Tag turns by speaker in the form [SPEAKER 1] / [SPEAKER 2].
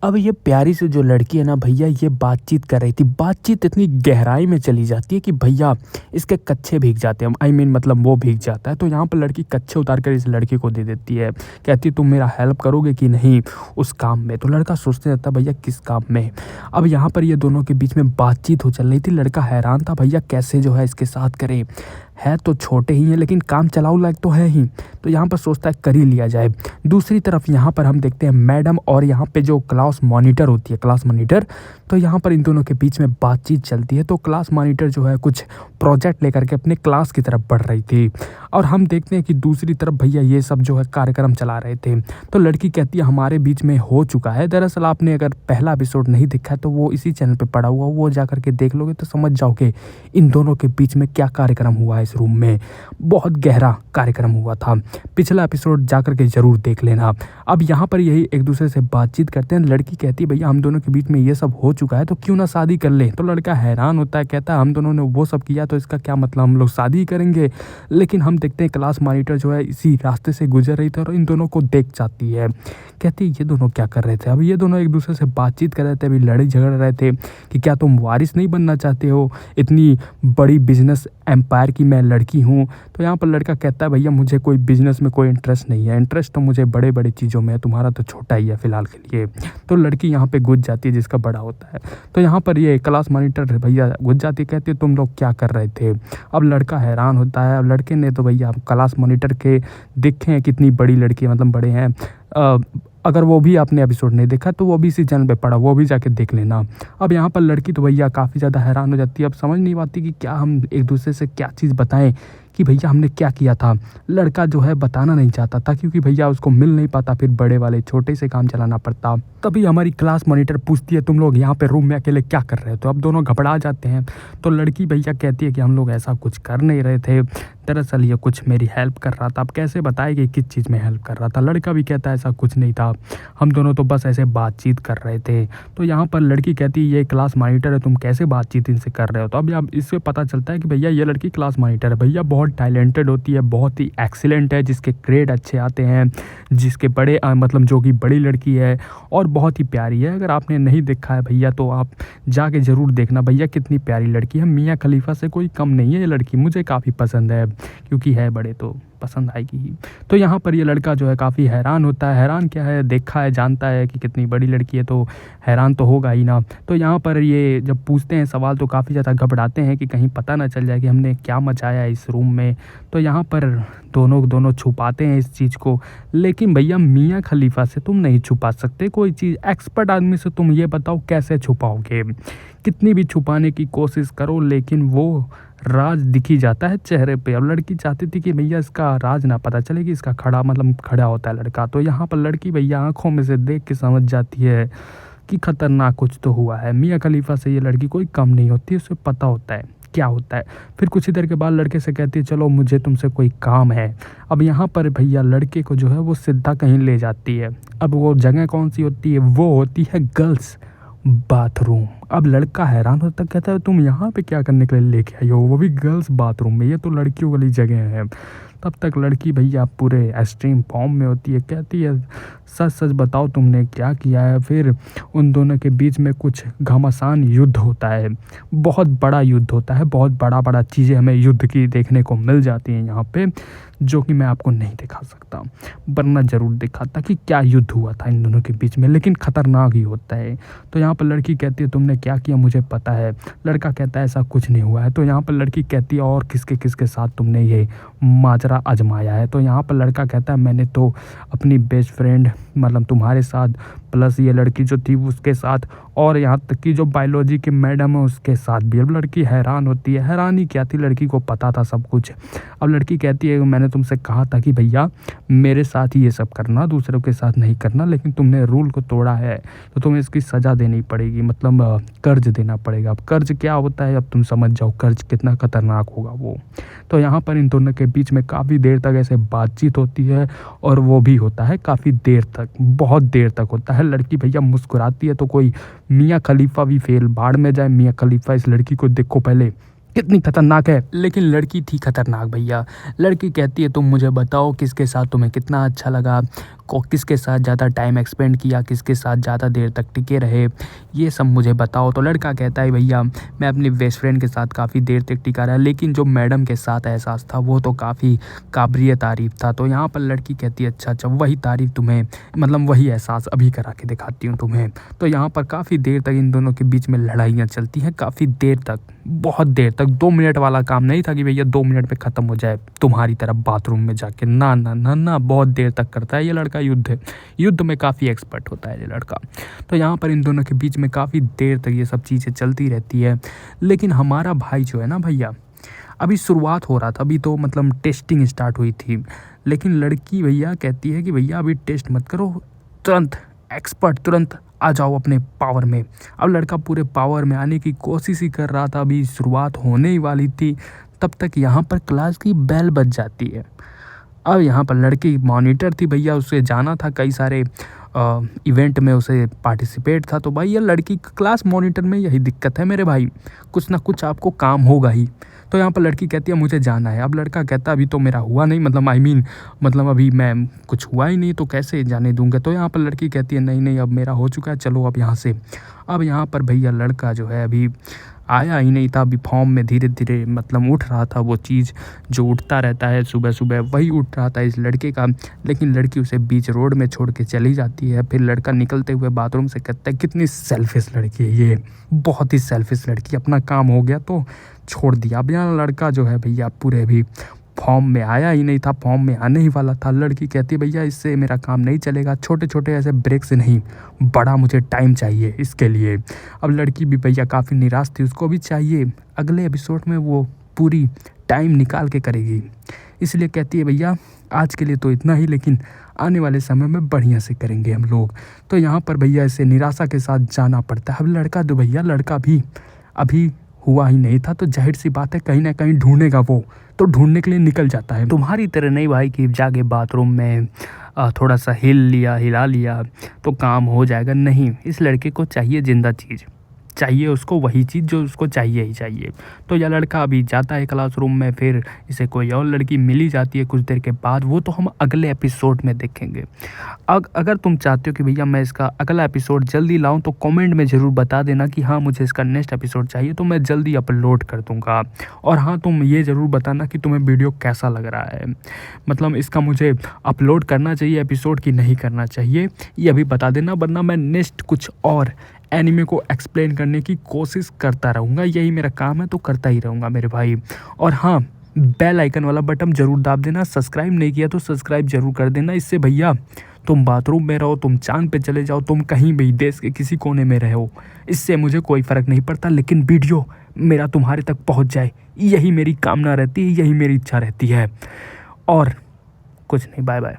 [SPEAKER 1] अब ये प्यारी सी जो लड़की है ना भैया, ये बातचीत कर रही थी। बातचीत इतनी गहराई में चली जाती है कि भैया इसके कच्छे भीग जाते हैं। मतलब वो भीग जाता है। तो यहाँ पर लड़की कच्छे उतार कर इस लड़के को दे देती है। कहती तुम मेरा हेल्प करोगे कि नहीं उस काम में। तो लड़का सोचते रहता भैया किस काम में। अब यहाँ पर ये दोनों के बीच में बातचीत हो चल रही थी। लड़का हैरान था भैया कैसे जो है इसके साथ करे। है तो छोटे ही हैं लेकिन काम चलाऊ लायक तो है ही। तो यहाँ पर सोचता है कर ही लिया जाए। दूसरी तरफ यहाँ पर हम देखते हैं मैडम और यहाँ पे जो क्लास मॉनिटर होती है, क्लास मॉनिटर। तो यहाँ पर इन दोनों के बीच में बातचीत चलती है। तो क्लास मॉनिटर जो है कुछ प्रोजेक्ट लेकर के अपने क्लास की तरफ बढ़ रही थी और हम देखते हैं कि दूसरी तरफ भैया ये सब जो है कार्यक्रम चला रहे थे। तो लड़की कहती है हमारे बीच में हो चुका है। दरअसल आपने अगर पहला एपिसोड नहीं देखा है तो वो इसी चैनल पे पड़ा हुआ, वो जा करके देख लोगे तो समझ जाओगे इन दोनों के बीच में क्या कार्यक्रम हुआ है। इस रूम में बहुत गहरा कार्यक्रम हुआ था। पिछला एपिसोड जा करके ज़रूर देख लेना। अब यहाँ पर यही एक दूसरे से बातचीत करते हैं। लड़की कहती है भैया हम दोनों के बीच में ये सब हो चुका है तो क्यों ना शादी कर ले। तो लड़का हैरान होता है, कहता है हम दोनों ने वो सब किया तो इसका क्या मतलब, हम लोग शादी करेंगे। लेकिन हम देखते हैं क्लास मॉनिटर जो है इसी रास्ते से गुजर रही थी और इन दोनों को देख जाती है। कहती है ये दोनों क्या कर रहे थे। अब ये दोनों एक दूसरे से बातचीत कर रहे थे, अभी लड़ाई झगड़ रहे थे कि क्या तुम वारिस नहीं बनना चाहते हो, इतनी बड़ी बिजनेस एम्पायर की मैं लड़की हूँ। तो यहाँ पर लड़का कहता है भैया मुझे कोई बिजनेस में कोई इंटरेस्ट नहीं है, इंटरेस्ट तो मुझे बड़े बड़े चीज़ों में है, तुम्हारा तो छोटा ही है फ़िलहाल के लिए। तो लड़की यहाँ पे घुस जाती है जिसका बड़ा होता है। तो यहाँ पर ये क्लास मॉनिटर भैया घुस जाती है, कहती है तुम लोग क्या कर रहे थे। अब लड़का हैरान होता है। अब लड़के ने तो भैया क्लास मॉनिटर के देखे हैं कितनी बड़ी लड़की है, मतलब बड़े हैं। अगर वो भी आपने एपिसोड नहीं देखा तो वो भी इसी चैनल पे पड़ा, वो भी जाके देख लेना। अब यहाँ पर लड़की तो भैया काफ़ी ज़्यादा हैरान हो जाती है। अब समझ नहीं पाती कि क्या हम एक दूसरे से क्या चीज़ बताएं कि भैया हमने क्या किया था। लड़का जो है बताना नहीं चाहता था क्योंकि भैया उसको मिल नहीं पाता, फिर बड़े वाले छोटे से काम चलाना पड़ता। तभी हमारी क्लास मॉनिटर पूछती है तुम लोग यहाँ पे रूम में अकेले क्या कर रहे हो। तो अब दोनों घबरा जाते हैं। तो लड़की भैया कहती है कि हम लोग ऐसा कुछ कर नहीं रहे थे, दरअसल ये कुछ मेरी हेल्प कर रहा था। अब कैसे बताएगी किस चीज़ में हेल्प कर रहा था। लड़का भी कहता है ऐसा कुछ नहीं था, हम दोनों तो बस ऐसे बातचीत कर रहे थे। तो यहाँ पर लड़की कहती है ये क्लास मॉनिटर है, तुम कैसे बातचीत इनसे कर रहे हो। तो अब इससे पता चलता है कि भैया ये लड़की क्लास मॉनिटर है। भैया बहुत टैलेंटेड होती है, बहुत ही एक्सीलेंट है, जिसके ग्रेड अच्छे आते हैं, जिसके बड़े मतलब जो कि बड़ी लड़की है और बहुत ही प्यारी है। अगर आपने नहीं देखा है भैया तो आप जाके ज़रूर देखना। भैया कितनी प्यारी लड़की है, मियाँ खलीफा से कोई कम नहीं है ये लड़की। मुझे काफ़ी पसंद है क्योंकि है बड़े तो पसंद आएगी ही। तो यहाँ पर ये लड़का जो है काफ़ी हैरान होता है। हैरान क्या है, देखा है, जानता है कि कितनी बड़ी लड़की है तो हैरान तो होगा ही ना। तो यहाँ पर ये जब पूछते हैं सवाल तो काफ़ी ज़्यादा घबराते हैं कि कहीं पता ना चल जाए कि हमने क्या मचाया है इस रूम में। तो यहाँ पर दोनों छुपाते हैं इस चीज़ को। लेकिन भैया मियाँ खलीफा से तुम नहीं छुपा सकते कोई चीज़। एक्सपर्ट आदमी से तुम ये बताओ कैसे छुपाओगे। कितनी भी छुपाने की कोशिश करो लेकिन वो राज दिख ही जाता है चेहरे पे। अब लड़की चाहती थी कि भैया इसका राज ना पता चले कि इसका खड़ा होता है लड़का। तो यहाँ पर लड़की भैया आंखों में से देख के समझ जाती है कि खतरनाक कुछ तो हुआ है। मियाँ खलीफा से ये लड़की कोई कम नहीं होती, उसे पता होता है क्या होता है। फिर कुछ ही देर के बाद लड़के से कहती है चलो मुझे तुमसे कोई काम है। अब यहाँ पर भैया लड़के को जो है वो सीधा कहीं ले जाती है। अब वो जगह कौन सी होती है, वो होती है गर्ल्स बाथरूम। अब लड़का हैरान होता, कहता है तुम यहाँ पे क्या करने के लिए लेके आई हो, वो भी गर्ल्स बाथरूम में, ये तो लड़कियों वाली जगह है। तब तक लड़की भैया पूरे एक्सट्रीम फॉर्म में होती है, कहती है सच सच बताओ तुमने क्या किया है। फिर उन दोनों के बीच में कुछ घमासान युद्ध होता है, बहुत बड़ा युद्ध होता है, बहुत बड़ा बड़ा चीज़ें हमें युद्ध की देखने को मिल जाती हैं यहाँ पे, जो कि मैं आपको नहीं दिखा सकता, वरना ज़रूर दिखाता कि क्या युद्ध हुआ था इन दोनों के बीच में, लेकिन ख़तरनाक ही होता है। तो यहाँ पर लड़की कहती है तुमने क्या किया मुझे पता है। लड़का कहता है ऐसा कुछ नहीं हुआ है। तो यहाँ पर लड़की कहती है और किसके किसके साथ तुमने ये माजरा आजमाया है। तो यहाँ पर लड़का कहता है मैंने तो अपनी बेस्ट फ्रेंड मतलब तुम्हारे साथ, प्लस ये लड़की जो थी उसके साथ, और यहाँ तक कि जो बायोलॉजी की मैडम है उसके साथ भी। अब लड़की हैरान होती है। हैरानी क्या थी, लड़की को पता था सब कुछ। अब लड़की कहती है मैंने तुमसे कहा था कि भैया मेरे साथ ही ये सब करना, दूसरों के साथ नहीं करना, लेकिन तुमने रूल को तोड़ा है तो तुम्हें इसकी सज़ा देनी पड़ेगी, मतलब कर्ज देना पड़ेगा। अब कर्ज क्या होता है अब तुम समझ जाओ, कर्ज कितना खतरनाक होगा वो। तो यहाँ पर इन दोनों के बीच में काफ़ी देर तक ऐसे बातचीत होती है और वो भी होता है काफ़ी देर तक, बहुत देर तक होता है। लड़की भैया मुस्कुराती है तो कोई मियाँ खलीफा भी फेल, बाढ़ में जाए मियाँ खलीफा। इस लड़की को देखो पहले कितनी खतरनाक है। लेकिन लड़की थी खतरनाक भैया। लड़की कहती है तुम मुझे बताओ किसके साथ तुम्हें कितना अच्छा लगा, को किसके साथ ज़्यादा टाइम एक्सपेंड किया, किसके साथ ज़्यादा देर तक टिके रहे, ये सब मुझे बताओ। तो लड़का कहता है भैया मैं अपनी बेस्ट फ्रेंड के साथ काफ़ी देर तक टिका रहा, लेकिन जो मैडम के साथ एहसास था वो तो काफ़ी काबिल तारीफ़ था। तो यहाँ पर लड़की कहती है अच्छा अच्छा वही तारीफ़ तुम्हें, मतलब वही एहसास अभी करा के दिखाती हूँ तुम्हें। तो यहाँ पर काफ़ी देर तक इन दोनों के बीच में लड़ाइयाँ चलती हैं, काफ़ी देर तक, बहुत देर तक। 2 मिनट वाला काम नहीं था कि भैया 2 मिनट में ख़त्म हो जाए तुम्हारी तरफ बाथरूम में जाके, ना ना ना ना, बहुत देर तक करता है ये लड़का युद्ध में काफ़ी एक्सपर्ट होता है ये लड़का। तो यहाँ पर इन दोनों के बीच में काफ़ी देर तक ये सब चीज़ें चलती रहती है। लेकिन हमारा भाई जो है ना भैया, अभी शुरुआत हो रहा था, अभी तो मतलब टेस्टिंग स्टार्ट हुई थी। लेकिन लड़की भैया कहती है कि भैया अभी टेस्ट मत करो, तुरंत एक्सपर्ट, तुरंत आ जाओ अपने पावर में। अब लड़का पूरे पावर में आने की कोशिश ही कर रहा था, अभी शुरुआत होने ही वाली थी। तब तक यहाँ पर क्लास की बेल बज जाती है। अब यहाँ पर लड़की मॉनिटर थी भैया, उसे जाना था कई सारे इवेंट में, उसे पार्टिसिपेट था। तो भाई ये लड़की क्लास मॉनिटर में यही दिक्कत है मेरे भाई, कुछ ना कुछ आपको काम होगा ही। तो यहाँ पर लड़की कहती है मुझे जाना है। अब लड़का कहता है अभी तो मेरा हुआ नहीं, मतलब अभी मैं कुछ हुआ ही नहीं तो कैसे जाने दूंगा। तो यहाँ पर लड़की कहती है नहीं नहीं अब मेरा हो चुका है, चलो अब यहाँ से। अब यहाँ पर भैया लड़का जो है अभी आया ही नहीं था, अभी फॉर्म में धीरे धीरे मतलब उठ रहा था, वो चीज़ जो उठता रहता है सुबह सुबह वही उठ रहा था इस लड़के का। लेकिन लड़की उसे बीच रोड में छोड़ के चली जाती है। फिर लड़का निकलते हुए बाथरूम से कहता है कितनी सेल्फिश लड़की है ये, बहुत ही सेल्फिश लड़की, अपना काम हो गया तो छोड़ दिया। अब यहाँ लड़का जो है भैया पूरे अभी फॉर्म में आया ही नहीं था, फॉर्म में आने ही वाला था। लड़की कहती है भैया इससे मेरा काम नहीं चलेगा, छोटे छोटे ऐसे ब्रेक से नहीं, बड़ा मुझे टाइम चाहिए इसके लिए। अब लड़की भी भैया काफ़ी निराश थी, उसको भी चाहिए अगले एपिसोड में वो पूरी टाइम निकाल के करेगी, इसलिए कहती है भैया आज के लिए तो इतना ही, लेकिन आने वाले समय में बढ़िया से करेंगे हम लोग। तो यहाँ पर भैया इसे निराशा के साथ जाना पड़ता है। अब लड़का तो भैया लड़का भी अभी हुआ ही नहीं था, तो जाहिर सी बात है कहीं ना कहीं ढूंढेगा वो, तो ढूंढने के लिए निकल जाता है। तुम्हारी तरह नहीं भाई कि जाके बाथरूम में थोड़ा सा हिला लिया तो काम हो जाएगा, नहीं। इस लड़के को चाहिए जिंदा चीज़, चाहिए उसको वही चीज़ जो उसको चाहिए ही चाहिए। तो यह लड़का अभी जाता है क्लासरूम में, फिर इसे कोई और लड़की मिली जाती है कुछ देर के बाद, वो तो हम अगले एपिसोड में देखेंगे। अगर तुम चाहते हो कि भैया मैं इसका अगला एपिसोड जल्दी लाऊं तो कमेंट में ज़रूर बता देना कि हाँ मुझे इसका नेक्स्ट एपिसोड चाहिए, तो मैं जल्दी अपलोड कर दूँगा। और हाँ तुम ये ज़रूर बताना कि तुम्हें वीडियो कैसा लग रहा है, मतलब इसका मुझे अपलोड करना चाहिए एपिसोड की नहीं करना चाहिए, ये अभी बता देना, वरना मैं नेक्स्ट कुछ और एनिमे को एक्सप्लेन करने की कोशिश करता रहूँगा, यही मेरा काम है तो करता ही रहूँगा मेरे भाई। और हाँ बेल आइकन वाला बटन ज़रूर दाब देना, सब्सक्राइब नहीं किया तो सब्सक्राइब ज़रूर कर देना। इससे भैया तुम बाथरूम में रहो, तुम चांद पे चले जाओ, तुम कहीं भी देश के किसी कोने में रहो, इससे मुझे कोई फ़र्क नहीं पड़ता, लेकिन वीडियो मेरा तुम्हारे तक पहुँच जाए, यही मेरी कामना रहती है, यही मेरी इच्छा रहती है। और कुछ नहीं, बाय बाय।